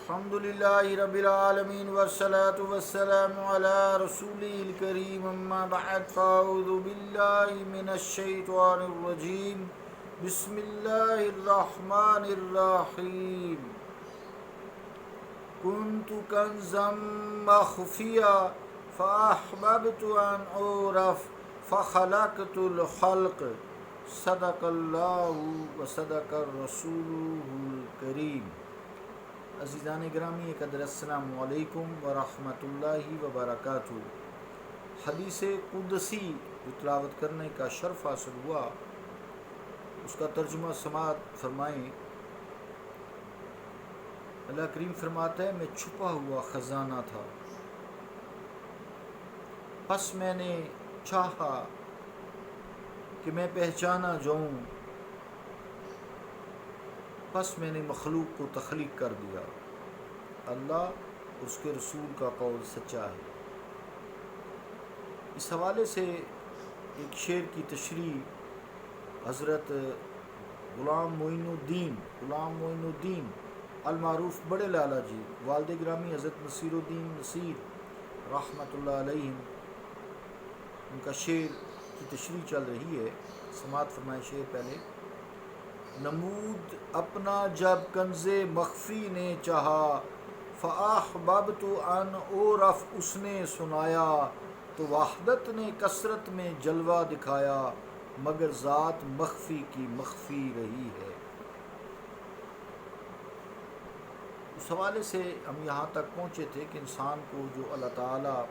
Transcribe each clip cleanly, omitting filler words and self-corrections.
الحمدللہ رب العالمین والصلاة والسلام علی رسولہ الکریم اما بعد فاعوذ باللہ من الشیطان الرجیم بسم اللہ الرحمن الرحیم کنت کنزا مخفیا فاحببت ان اعرف فخلقت الخلق صدق اللہ وصدق الرسول الکریم۔ عزیزان گرامی قدر، السلام علیکم ورحمۃ اللہ وبرکاتہ۔ حدیث قدسی جو تلاوت کرنے کا شرف حاصل ہوا، اس کا ترجمہ سماعت فرمائیں۔ اللہ کریم فرماتا ہے، میں چھپا ہوا خزانہ تھا، پس میں نے چاہا کہ میں پہچانا جاؤں، پس میں نے مخلوق کو تخلیق کر دیا۔ اللہ اس کے رسول کا قول سچا ہے۔ اس حوالے سے ایک شعر کی تشریح حضرت غلام معین الدین المعروف بڑے لالا جی، والد گرامی حضرت نصیر الدین نصیر رحمۃ اللہ علیہ، ان کا شعر کی تشریح چل رہی ہے، سماعت فرمائے۔ شعر پہلے: نمود اپنا جب کنز مخفی نے چاہا، فاحببت ان اعرف اس نے سنایا، تو وحدت نے کثرت میں جلوہ دکھایا، مگر ذات مخفی کی مخفی رہی ہے۔ اس حوالے سے ہم یہاں تک پہنچے تھے کہ انسان کو جو اللہ تعالیٰ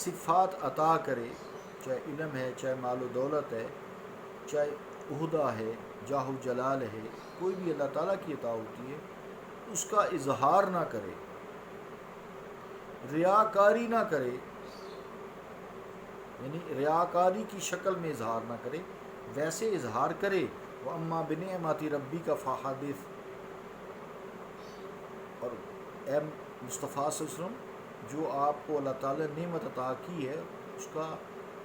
صفات عطا کرے، چاہے علم ہے، چاہے مال و دولت ہے، چاہے عہدہ ہے، جاہ و جلال ہے، کوئی بھی اللہ تعالیٰ کی عطا ہوتی ہے، اس کا اظہار نہ کرے، ریاکاری نہ کرے، یعنی ریاکاری کی شکل میں اظہار نہ کرے، ویسے اظہار کرے۔ وَأَمَّا بِنِعْمَةِ رَبِّكَ فَحَدِّثْ، اور اے مصطفیٰ صلی اللہ علیہ وسلم، جو آپ کو اللہ تعالیٰ نے نعمت عطا کی ہے اس کا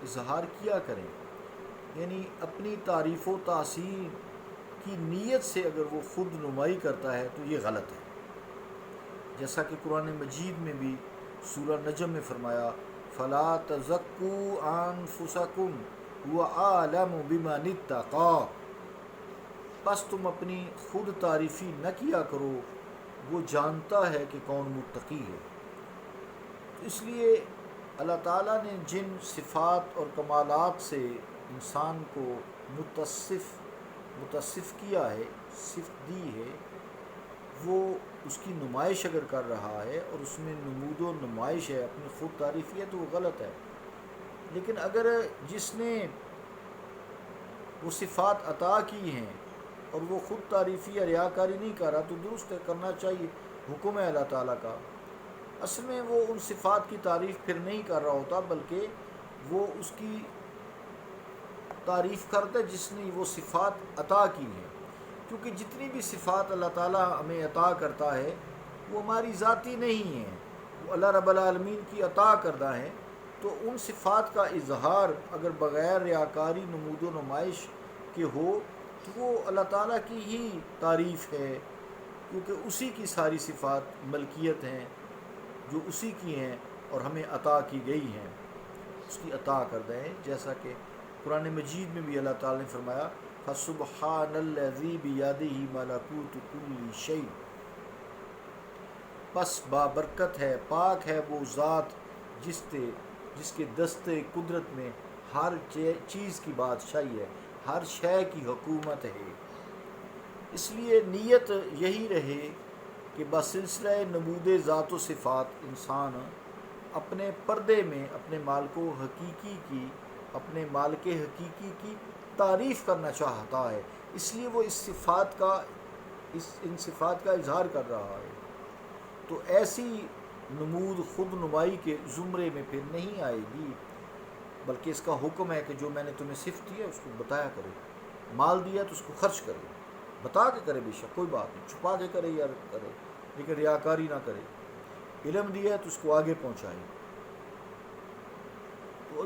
اظہار کیا کریں، یعنی اپنی تعریف و تحسین کی نیت سے اگر وہ خود نمائی کرتا ہے تو یہ غلط ہے، جیسا کہ قرآن مجید میں بھی سورہ نجم میں فرمایا: فَلَا تَزَكُّوا أَنفُسَكُمْ هُوَ أَعْلَمُ بِمَنِ اتَّقَىٰ، بس تم اپنی خود تعریفی نہ کیا کرو، وہ جانتا ہے کہ کون متقی ہے۔ تو اس لیے اللہ تعالیٰ نے جن صفات اور کمالات سے انسان کو متصف کیا ہے، صفت دی ہے، وہ اس کی نمائش اگر کر رہا ہے اور اس میں نمود و نمائش ہے، اپنی خود تعریفی ہے، تو وہ غلط ہے۔ لیکن اگر جس نے وہ صفات عطا کی ہیں اور وہ خود تعریفی یا ریاکاری نہیں کر رہا، تو درست کرنا چاہیے، حکم ہے اللہ تعالیٰ کا۔ اصل میں وہ ان صفات کی تعریف پھر نہیں کر رہا ہوتا، بلکہ وہ اس کی تعریف کرتا ہے جس نے وہ صفات عطا کی ہیں، کیونکہ جتنی بھی صفات اللہ تعالیٰ ہمیں عطا کرتا ہے وہ ہماری ذاتی نہیں ہیں، وہ اللہ رب العالمین کی عطا کردہ ہیں۔ تو ان صفات کا اظہار اگر بغیر ریاکاری، نمود و نمائش کے ہو تو وہ اللہ تعالیٰ کی ہی تعریف ہے، کیونکہ اسی کی ساری صفات ملکیت ہیں، جو اسی کی ہیں اور ہمیں عطا کی گئی ہیں، اس کی عطا کردہ ہیں۔ جیسا کہ قرآن مجید میں بھی اللہ تعالیٰ نے فرمایا: فَسُبْحَانَ الَّذِي بِيَدِهِ مَلَكُوتُ كُلِّ شَيْءٍ، پس بابرکت ہے، پاک ہے وہ ذات جس کے دستے قدرت میں ہر چیز کی بادشاہی ہے، ہر شے کی حکومت ہے۔ اس لیے نیت یہی رہے کہ بسلسلہ نمود ذات و صفات انسان اپنے پردے میں اپنے مالک حقیقی کی تعریف کرنا چاہتا ہے، اس لیے وہ ان صفات کا اظہار کر رہا ہے۔ تو ایسی نمود خود نمائی کے زمرے میں پھر نہیں آئے گی، بلکہ اس کا حکم ہے کہ جو میں نے تمہیں صفت دی ہے اس کو بتایا کرو، مال دیا تو اس کو خرچ کرے، بتا کے کرے، بے شک کوئی بات نہیں، چھپا کے کرے یا کرے، لیکن ریاکاری نہ کرے۔ علم دیا ہے تو اس کو آگے پہنچائے۔ تو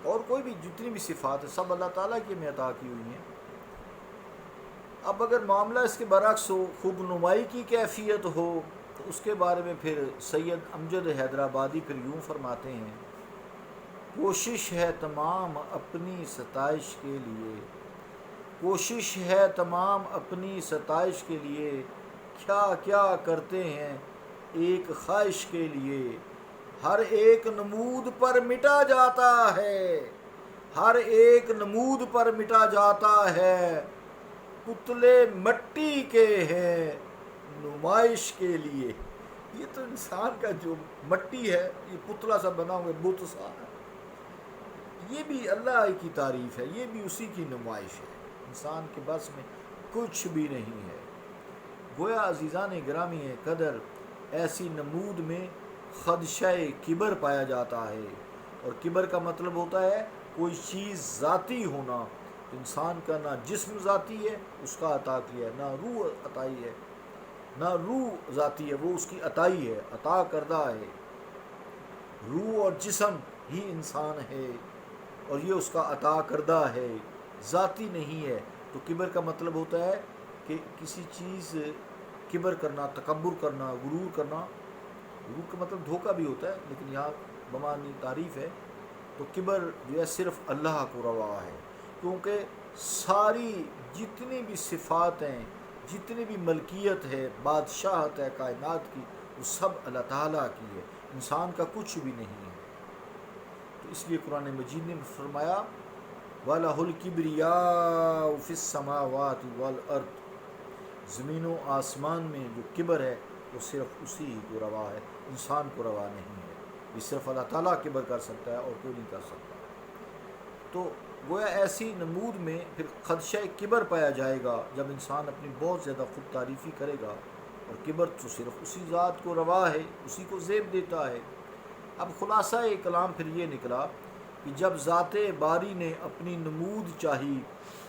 اور کوئی بھی جتنی بھی صفات ہے سب اللہ تعالیٰ کی ہمیں عطا کی ہوئی ہیں۔ اب اگر معاملہ اس کے برعکس ہو، خوب نمائی کی کیفیت ہو، تو اس کے بارے میں پھر سید امجد حیدرآبادی پھر یوں فرماتے ہیں: کوشش ہے تمام اپنی ستائش کے لیے، کوشش ہے تمام اپنی ستائش کے لیے، کیا کیا کرتے ہیں ایک خواہش کے لیے، ہر ایک نمود پر مٹا جاتا ہے، ہر ایک نمود پر مٹا جاتا ہے، پتلے مٹی کے ہیں نمائش کے لیے۔ یہ تو انسان کا جو مٹی ہے، یہ پتلا سا بنا ہوئے بت سا ہے، یہ بھی اللہ کی تعریف ہے، یہ بھی اسی کی نمائش ہے، انسان کے بس میں کچھ بھی نہیں ہے۔ گویا عزیزان گرامی قدر ایسی نمود میں خدشہ کبر پایا جاتا ہے، اور کبر کا مطلب ہوتا ہے کوئی چیز ذاتی ہونا۔ انسان کا نہ جسم ذاتی ہے، اس کا عطا کیا ہے، نہ روح عطائی ہے، نہ روح ذاتی ہے، وہ اس کی عطائی ہے، عطا کردہ ہے۔ روح اور جسم ہی انسان ہے، اور یہ اس کا عطا کردہ ہے، ذاتی نہیں ہے۔ تو کبر کا مطلب ہوتا ہے کہ کسی چیز کبر کرنا، تکبر کرنا، غرور کرنا۔ غرور کا مطلب دھوکہ بھی ہوتا ہے، لیکن یہاں بمعنی تعریف ہے۔ تو کبر جو ہے صرف اللہ کو روا ہے، کیونکہ ساری جتنی بھی صفات ہیں، جتنی بھی ملکیت ہے، بادشاہت ہے کائنات کی، وہ سب اللہ تعالیٰ کی ہے، انسان کا کچھ بھی نہیں ہے۔ تو اس لیے قرآن مجید نے فرمایا وَلَهُ الْكِبْرِيَاءُ فِي السَّمَاوَاتِ وَالْأَرْضِ، زمین و آسمان میں جو کبر ہے وہ صرف اسی ہی کو روا ہے، انسان کو روا نہیں ہے۔ یہ صرف اللہ تعالیٰ کبر کر سکتا ہے اور کوئی نہیں کر سکتا۔ تو گویا ایسی نمود میں پھر خدشہ کبر پایا جائے گا جب انسان اپنی بہت زیادہ خود تعریفی کرے گا، اور کبر تو صرف اسی ذات کو روا ہے، اسی کو زیب دیتا ہے۔ اب خلاصہ کلام پھر یہ نکلا کہ جب ذات باری نے اپنی نمود چاہی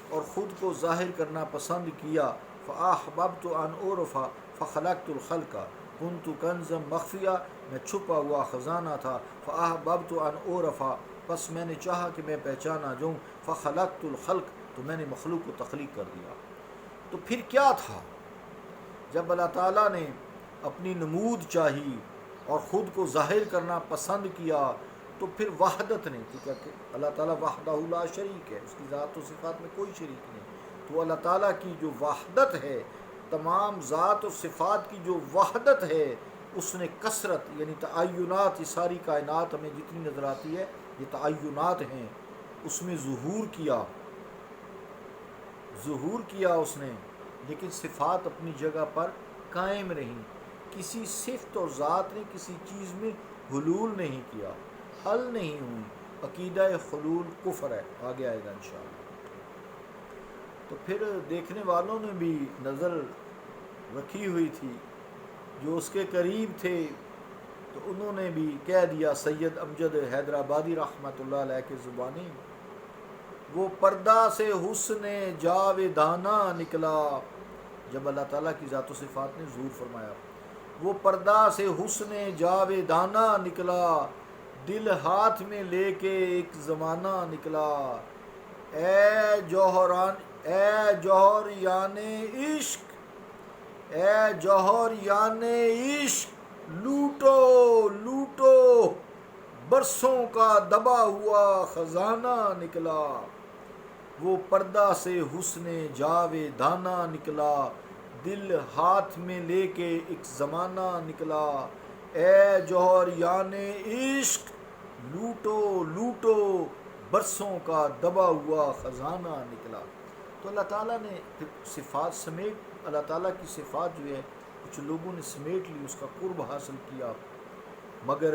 اور خود کو ظاہر کرنا پسند کیا، فَأَحْبَبْتُ أَنْ أُعْرَفَ فَخَلَقْتُ الْخَلْقَ، كُنْتُ كَنْزًا مَخْفِيًّا، میں چھپا ہوا خزانہ تھا، فَأَحْبَبْتُ أَنْ أُعْرَفَ، بس میں نے چاہا کہ میں پہچانا جاؤں، فَخَلَقْتُ الْخَلْقَ، تو میں نے مخلوق کو تخلیق کر دیا۔ تو پھر کیا تھا؟ جب اللہ تعالیٰ نے اپنی نمود چاہی اور خود کو ظاہر کرنا پسند کیا، تو پھر وحدت نے، کیونکہ اللہ تعالیٰ وحدہ لا شریک ہے، اس کی ذات و صفات میں کوئی شریک نہیں، تو اللہ تعالیٰ کی جو وحدت ہے، تمام ذات و صفات کی جو وحدت ہے، اس نے کثرت یعنی تعینات، یہ ساری کائنات ہمیں جتنی نظر آتی ہے یہ تعینات ہیں، اس میں ظہور کیا اس نے، لیکن صفات اپنی جگہ پر قائم رہیں، کسی صفت اور ذات نے کسی چیز میں حلول نہیں کیا، حل نہیں ہوئی۔ عقیدہ حلول کفر ہے، آگے آئے گا انشاءاللہ۔ تو پھر دیکھنے والوں نے بھی نظر رکھی ہوئی تھی، جو اس کے قریب تھے، تو انہوں نے بھی کہہ دیا سید امجد حیدرآبادی رحمۃ اللہ علیہ کے زبانی، وہ پردہ سے حسن جاویدانہ نکلا۔ جب اللہ تعالیٰ کی ذات و صفات نے ظہور فرمایا، وہ پردہ سے حسن جاویدانہ نکلا، دل ہاتھ میں لے کے ایک زمانہ نکلا، اے جوہر یان عشق، اے جوہر یان عشق، لوٹو برسوں کا دبا ہوا خزانہ نکلا، وہ پردہ سے حسن جاویدانہ نکلا، دل ہاتھ میں لے کے ایک زمانہ نکلا، اے جوہر یان عشق، لوٹو برسوں کا دبا ہوا خزانہ نکلا۔ تو اللہ تعالیٰ نے صفات سمیٹ، اللہ تعالیٰ کی صفات جو ہے کچھ لوگوں نے سمیٹ لی، اس کا قرب حاصل کیا، مگر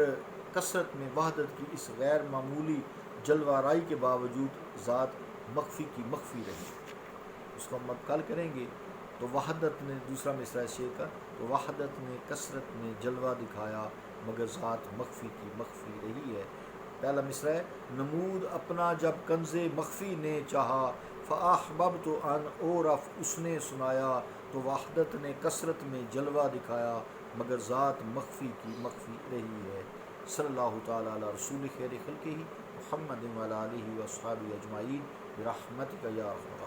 کثرت میں وحدت کی اس غیر معمولی جلوہ آرائی کے باوجود ذات مخفی کی مخفی رہی۔ اس کو ہم اب کل کریں گے۔ تو وحدت نے، دوسرا مصرع شعر کا، تو وحدت نے کثرت میں جلوہ دکھایا، مگر ذات مخفی کی مخفی رہی ہے۔ پہلا مصرع ہے، نمود اپنا جب کنز مخفی نے چاہا، فَأَحْبَبْتُ أَنْ أُعْرَفَ، اس نے سنایا، تو وحدت نے کثرت میں جلوہ دکھایا، مگر ذات مخفی کی مخفی رہی ہے۔ صلی اللہ تعالیٰ علی رسول خیر خلقہ محمد وعلی آلہ وصحبہ اجمعین برحمتک یا ارحم